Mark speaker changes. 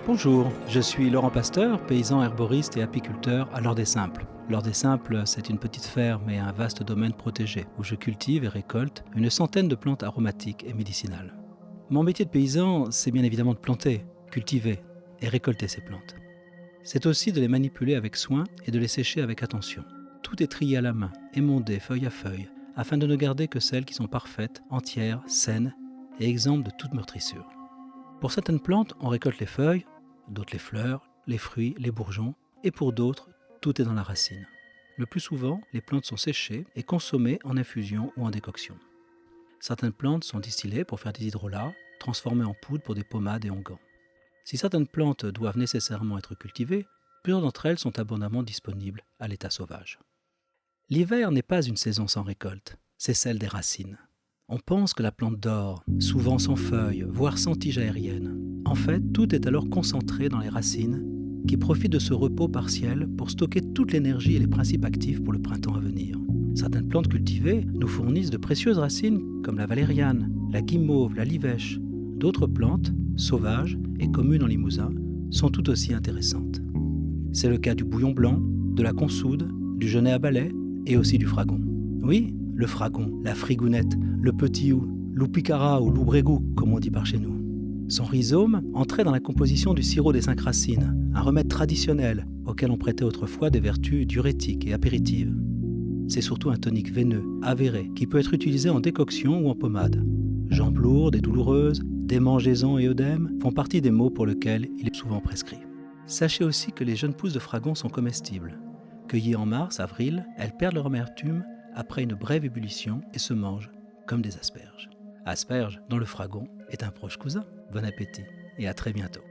Speaker 1: Bonjour, je suis Laurent Pasteur, paysan herboriste et apiculteur à l'Or des Simples. L'Or des Simples, c'est une petite ferme et un vaste domaine protégé où je cultive et récolte une centaine de plantes aromatiques et médicinales. Mon métier de paysan, c'est bien évidemment de planter, cultiver et récolter ces plantes. C'est aussi de les manipuler avec soin et de les sécher avec attention. Tout est trié à la main, émondé feuille à feuille, afin de ne garder que celles qui sont parfaites, entières, saines et exemptes de toute meurtrissure. Pour certaines plantes, on récolte les feuilles, d'autres les fleurs, les fruits, les bourgeons, et pour d'autres, tout est dans la racine. Le plus souvent, les plantes sont séchées et consommées en infusion ou en décoction. Certaines plantes sont distillées pour faire des hydrolats, transformées en poudre pour des pommades et onguents. Si certaines plantes doivent nécessairement être cultivées, plusieurs d'entre elles sont abondamment disponibles à l'état sauvage. L'hiver n'est pas une saison sans récolte, c'est celle des racines. On pense que la plante dort, souvent sans feuilles, voire sans tige aérienne. En fait, tout est alors concentré dans les racines qui profitent de ce repos partiel pour stocker toute l'énergie et les principes actifs pour le printemps à venir. Certaines plantes cultivées nous fournissent de précieuses racines comme la valériane, la guimauve, la livèche. D'autres plantes, sauvages et communes en Limousin, sont tout aussi intéressantes. C'est le cas du bouillon blanc, de la consoude, du genêt à balai et aussi du fragon. Oui, le fragon, la frigounette, le petit hou, l'oupicara ou l'oubrégou, comme on dit par chez nous. Son rhizome entrait dans la composition du sirop des 5 racines, un remède traditionnel auquel on prêtait autrefois des vertus diurétiques et apéritives. C'est surtout un tonique veineux, avéré, qui peut être utilisé en décoction ou en pommade. Jambes lourdes et douloureuses, démangeaisons et œdèmes font partie des maux pour lesquels il est souvent prescrit. Sachez aussi que les jeunes pousses de fragon sont comestibles. Cueillies en mars, avril, elles perdent leur amertume après une brève ébullition et se mangent comme des asperges. Asperges dont le fragon est un proche cousin. Bon appétit et à très bientôt.